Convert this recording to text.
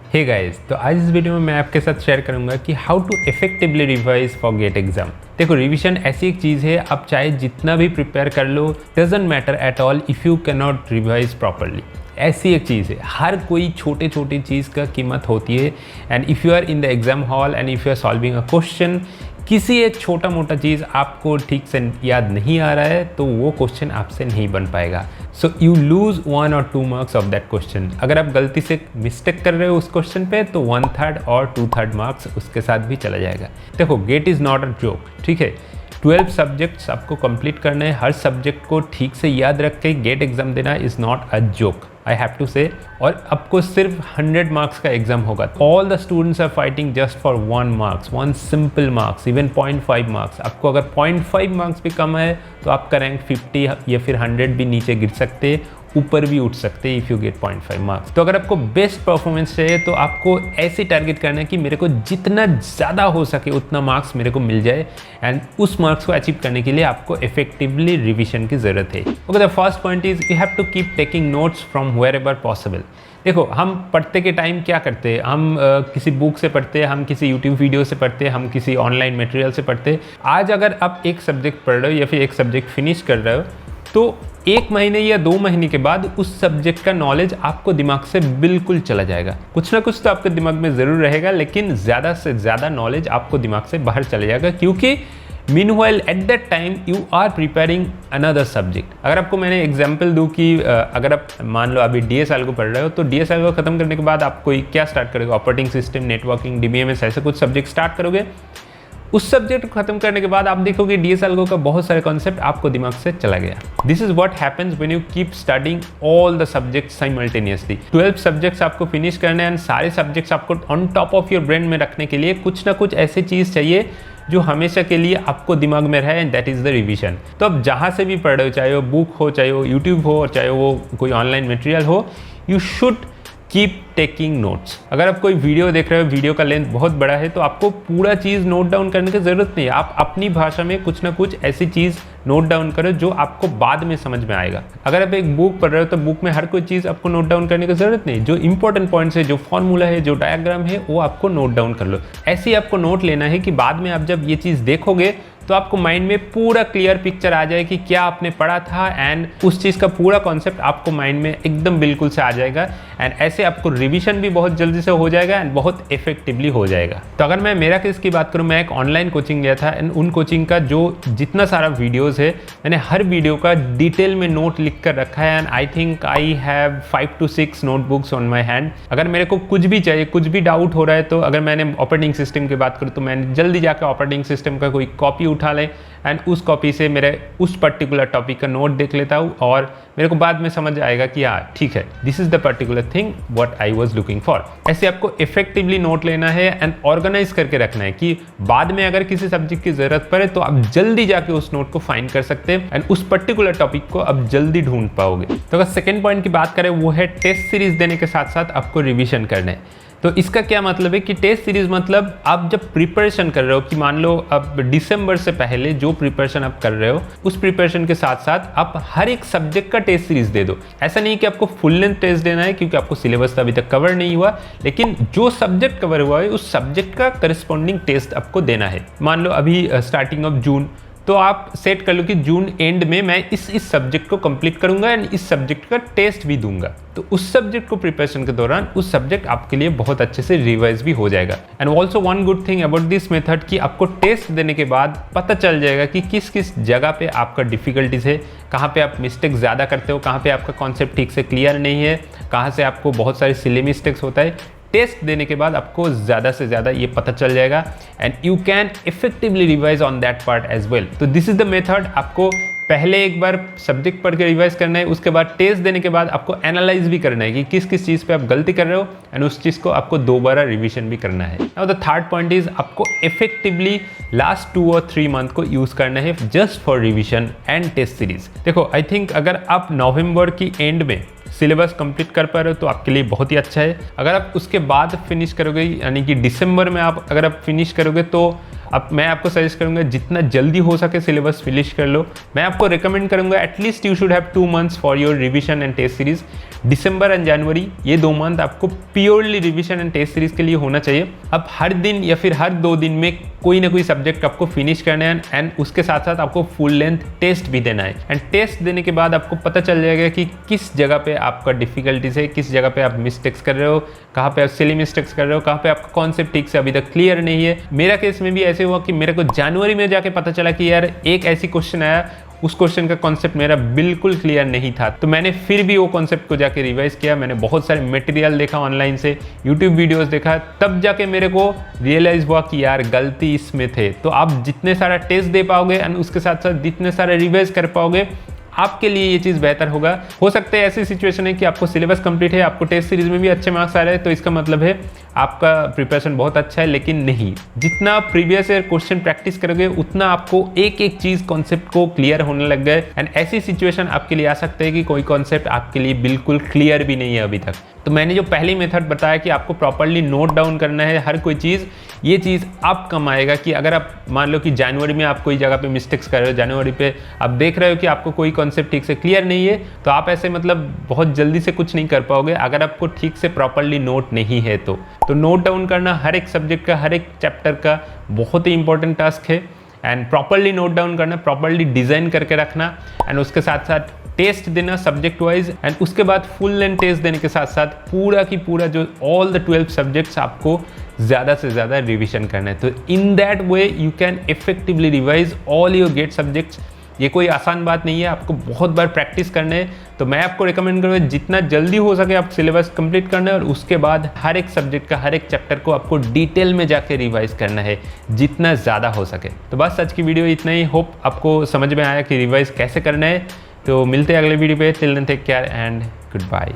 Hey guys, तो आज इस वीडियो में मैं आपके साथ शेयर करूंगा कि how to effectively revise for GATE exam. देखो, रिवीजन ऐसी एक चीज़ है, आप चाहे जितना भी प्रिपेयर कर लो, doesn't matter at all if you can not revise properly. ऐसी एक चीज़ है, हर कोई छोटे छोटे चीज़ का कीमत होती है। And if you are in the exam hall and if you are solving a question, किसी एक छोटा मोटा चीज़ आपको ठीक से याद नहीं आ रहा है तो वो क्वेश्चन आपसे नहीं बन पाएगा। सो यू लूज़ 1 और 2 मार्क्स ऑफ दैट क्वेश्चन। अगर आप गलती से मिस्टेक कर रहे हो उस क्वेश्चन पे तो 1/3 और 2/3 मार्क्स उसके साथ भी चला जाएगा। देखो, GATE is not a joke, ठीक है। 12 सब्जेक्ट्स आपको कंप्लीट करना है, हर सब्जेक्ट को ठीक से याद रख के गेट एग्जाम देना is not a joke, I have to say. और आपको सिर्फ 100 मार्क्स का एग्जाम होगा। All the students are fighting just for 1 marks, 1 simple marks, even 0.5 marks. आपको अगर 0.5 मार्क्स भी कम है तो आपका रैंक 50 या फिर 100 भी नीचे गिर सकते, ऊपर भी उठ सकते इफ़ यू गेट 0.5 मार्क्स। तो अगर आपको बेस्ट परफॉर्मेंस चाहिए तो आपको ऐसे टारगेट करना है कि मेरे को जितना ज़्यादा हो सके उतना मार्क्स मेरे को मिल जाए। एंड उस मार्क्स को अचीव करने के लिए आपको इफेक्टिवली रिविजन की ज़रूरत है। Okay, the first point is you have to keep taking notes from wherever possible. देखो, हम पढ़ते के टाइम क्या करते हैं, हम किसी बुक से पढ़ते हैं, हम किसी यूट्यूब वीडियो से पढ़ते हैं, हम किसी ऑनलाइन मटेरियल से पढ़ते हैं। आज अगर आप एक सब्जेक्ट पढ़ रहे हो या फिर एक सब्जेक्ट फिनिश कर रहे हो तो 1 महीने या 2 महीने के बाद उस सब्जेक्ट का नॉलेज आपको दिमाग से बिल्कुल चला जाएगा। कुछ ना कुछ तो आपके दिमाग में ज़रूर रहेगा, लेकिन ज़्यादा से ज़्यादा नॉलेज आपको दिमाग से बाहर चला जाएगा, क्योंकि meanwhile at that time you are preparing another subject. अगर आपको मैंने एग्जांपल दूं कि अगर आप मान लो अभी DSL को पढ़ रहे हो तो DSL को ख़त्म करने के बाद आप कोई क्या स्टार्ट करोगे, ऑपरेटिंग सिस्टम, नेटवर्किंग, DBMS, ऐसे कुछ सब्जेक्ट स्टार्ट करोगे। उस सब्जेक्ट को खत्म करने के बाद आप देखोगे DSL का बहुत सारे कॉन्सेप्ट आपको दिमाग से चला गया। This is what happens when you keep studying all the subjects simultaneously. 12 subjects आपको फिनिश करने एंड सारे सब्जेक्ट्स आपको on top of your brain में रखने के लिए कुछ ना कुछ ऐसी चीज़ चाहिए जो हमेशा के लिए आपको दिमाग में रहे, and that is the revision. तो अब जहाँ से भी पढ़ रहे हो, चाहे वो बुक हो, चाहे वो यूट्यूब हो, और चाहे वो कोई ऑनलाइन मटेरियल हो, you should keep taking notes. अगर आप कोई वीडियो देख रहे हो, वीडियो का लेंथ बहुत बड़ा है तो आपको पूरा चीज़ नोट डाउन करने की ज़रूरत नहीं है। आप अपनी भाषा में कुछ ना कुछ ऐसी चीज़ नोट डाउन करो जो आपको बाद में समझ में आएगा। अगर आप एक बुक पढ़ रहे हो तो बुक में हर कोई चीज़ आपको नोट डाउन करने की ज़रूरत नहीं। जो इंपॉर्टेंट पॉइंट्स है, जो फॉर्मूला है, जो डायग्राम है, वो आपको नोट डाउन कर लो। ऐसे ही आपको नोट लेना है कि बाद में आप जब ये चीज़ देखोगे तो आपको माइंड में पूरा क्लियर पिक्चर आ जाए कि क्या आपने पढ़ा था, एंड उस चीज़ का पूरा कॉन्सेप्ट आपको माइंड में एकदम बिल्कुल से आ जाएगा। एंड ऐसे आपको रिवीजन भी बहुत जल्दी से हो जाएगा एंड बहुत इफेक्टिवली हो जाएगा। तो अगर मैं मेरा केस की बात करूँ, मैं एक ऑनलाइन कोचिंग लिया था एंड उन कोचिंग का जो जितना सारा वीडियोज़ है, मैंने हर वीडियो का डिटेल में नोट लिख कर रखा है। And I think I have 5 to 6 notebooks on my hand. अगर मेरे को कुछ भी चाहिए, कुछ भी डाउट हो रहा है, तो अगर मैंने ऑपरेटिंग सिस्टम की बात करूँ तो मैंने जल्दी जाकर ऑपरेटिंग सिस्टम का कोई कॉपी उठा ले एंड उस कॉपी से मेरे उस पर्टिकुलर टॉपिक का नोट देख लेता हूँ और मेरे को बाद में समझ आएगा कि हाँ ठीक है, this is the particular thing what I was looking for. ऐसे आपको इफेक्टिवली नोट लेना है एंड ऑर्गेनाइज करके रखना है कि बाद में अगर किसी सब्जेक्ट की जरूरत पड़े तो आप जल्दी जाके उस नोट को फाइंड कर सकते हैं एंड उस पर्टिकुलर टॉपिक को आप जल्दी ढूंढ पाओगे। तो अगर सेकेंड पॉइंट की बात करें, वो है टेस्ट सीरीज देने के साथ साथ आपको रिविजन करना है। तो इसका क्या मतलब है कि टेस्ट सीरीज मतलब आप जब प्रिपरेशन कर रहे हो, कि मान लो अब दिसंबर से पहले जो प्रिपरेशन आप कर रहे हो उस प्रिपरेशन के साथ साथ आप हर एक सब्जेक्ट का टेस्ट सीरीज दे दो। ऐसा नहीं कि आपको फुल लेंथ टेस्ट देना है, क्योंकि आपको सिलेबस अभी तक कवर नहीं हुआ, लेकिन जो सब्जेक्ट कवर हुआ है उस सब्जेक्ट का करस्पॉन्डिंग टेस्ट आपको देना है। मान लो अभी स्टार्टिंग ऑफ जून, तो आप सेट कर लो कि जून एंड में मैं इस सब्जेक्ट को कंप्लीट करूंगा एंड इस सब्जेक्ट का टेस्ट भी दूंगा। तो उस सब्जेक्ट को प्रिपरेशन के दौरान उस सब्जेक्ट आपके लिए बहुत अच्छे से रिवाइज भी हो जाएगा। And also one good thing about this method कि आपको टेस्ट देने के बाद पता चल जाएगा कि किस किस जगह पे आपका डिफिकल्टीज है, कहाँ पे आप मिस्टेक ज़्यादा करते हो, कहाँ पे आपका कॉन्सेप्ट ठीक से क्लियर नहीं है, कहाँ से आपको बहुत सारे सिली मिस्टेक्स होता है। टेस्ट देने के बाद आपको ज़्यादा से ज़्यादा ये पता चल जाएगा and you can effectively revise on that part as well. तो दिस इज द मेथड। आपको पहले एक बार सब्जेक्ट पढ़ के रिवाइज करना है, उसके बाद टेस्ट देने के बाद आपको एनालाइज भी करना है कि किस किस चीज़ पे आप गलती कर रहे हो एंड उस चीज़ को आपको दोबारा रिवीजन भी करना है। Now the third point is आपको इफेक्टिवली लास्ट 2 और 3 मंथ को यूज़ करना है just for revision and test series. देखो, आई थिंक अगर आप नवंबर की एंड में सिलेबस कंप्लीट कर पा रहे हो तो आपके लिए बहुत ही अच्छा है। अगर आप उसके बाद फिनिश करोगे, यानी कि दिसंबर में अगर आप फिनिश करोगे, तो अब मैं आपको सजेस्ट करूंगा जितना जल्दी हो सके सिलेबस फिनिश कर लो। मैं आपको रिकमेंड करूंगा at least you should have 2 months for your revision and test series. दिसंबर एंड जनवरी ये 2 मंथ आपको purely revision and test series के लिए होना चाहिए। अब हर दिन या फिर हर 2 दिन में कोई ना कोई सब्जेक्ट आपको फिनिश करना है एंड उसके साथ साथ आपको फुल लेंथ टेस्ट भी देना है। एंड टेस्ट देने के बाद आपको पता चल जाएगा कि किस जगह पे आपका डिफिकल्टीज है, किस जगह पे आप मिस्टेक्स कर रहे हो, कहाँ पे आप सिली मिस्टेक्स कर रहे हो, कहाँ पे आपका कॉन्सेप्ट ठीक से अभी तक क्लियर नहीं है। मेरा केस में भी ऐसे हुआ कि मेरे को जनवरी में जाके पता चला कि यार एक ऐसी क्वेश्चन आया, उस क्वेश्चन का कॉन्सेप्ट मेरा बिल्कुल क्लियर नहीं था, तो मैंने फिर भी वो कॉन्सेप्ट को जाके रिवाइज किया। मैंने बहुत सारे मटेरियल देखा ऑनलाइन से, यूट्यूब वीडियोस देखा, तब जाके मेरे को रियलाइज हुआ कि यार गलती इसमें थे। तो आप जितने सारा टेस्ट दे पाओगे एंड उसके साथ साथ जितने सारे रिवाइज कर पाओगे, आपके लिए ये चीज़ बेहतर होगा। हो सकता है ऐसी सिचुएशन है कि आपको सिलेबस कंप्लीट है, आपको टेस्ट सीरीज में भी अच्छे मार्क्स आ रहे हैं, तो इसका मतलब है आपका प्रिपरेशन बहुत अच्छा है। लेकिन नहीं, जितना प्रीवियस ईयर क्वेश्चन प्रैक्टिस करोगे उतना आपको एक एक चीज़ कॉन्सेप्ट को क्लियर होने लग गए। एंड ऐसी सिचुएशन आपके लिए आ सकते हैं कि कोई कॉन्सेप्ट आपके लिए बिल्कुल क्लियर भी नहीं है अभी तक। तो मैंने जो पहली मेथड बताया कि आपको प्रॉपर्ली नोट डाउन करना है हर कोई चीज़, ये चीज़ आप कम आएगा कि अगर आप मान लो कि जनवरी में आप कोई जगह पे मिस्टेक्स कर रहे हो, जनवरी पे आप देख रहे हो कि आपको कोई कॉन्सेप्ट ठीक से क्लियर नहीं है, तो आप ऐसे मतलब बहुत जल्दी से कुछ नहीं कर पाओगे अगर आपको ठीक से प्रॉपर्ली नोट नहीं है। तो नोट डाउन करना हर एक सब्जेक्ट का, हर एक चैप्टर का बहुत ही इंपॉर्टेंट टास्क है। एंड प्रॉपर्ली नोट डाउन करना, प्रॉपर्ली डिज़ाइन करके रखना एंड उसके साथ साथ टेस्ट देना सब्जेक्ट वाइज एंड उसके बाद फुल लेंथ टेस्ट देने के साथ साथ पूरा की पूरा जो ऑल द 12 सब्जेक्ट्स आपको ज़्यादा से ज़्यादा रिवीजन करना है। तो in that way you can effectively revise all your GATE subjects. ये कोई आसान बात नहीं है, आपको बहुत बार प्रैक्टिस करना है। तो मैं आपको रिकमेंड करूँगा जितना जल्दी हो सके आप सिलेबस कंप्लीट करना है और उसके बाद हर एक सब्जेक्ट का, हर एक चैप्टर को आपको डिटेल में जाके रिवाइज करना है जितना ज़्यादा हो सके। तो बस आज की वीडियो इतना ही। होप आपको समझ में आया कि रिवाइज कैसे करना है। तो मिलते हैं अगले वीडियो पे। Till then take care and good bye.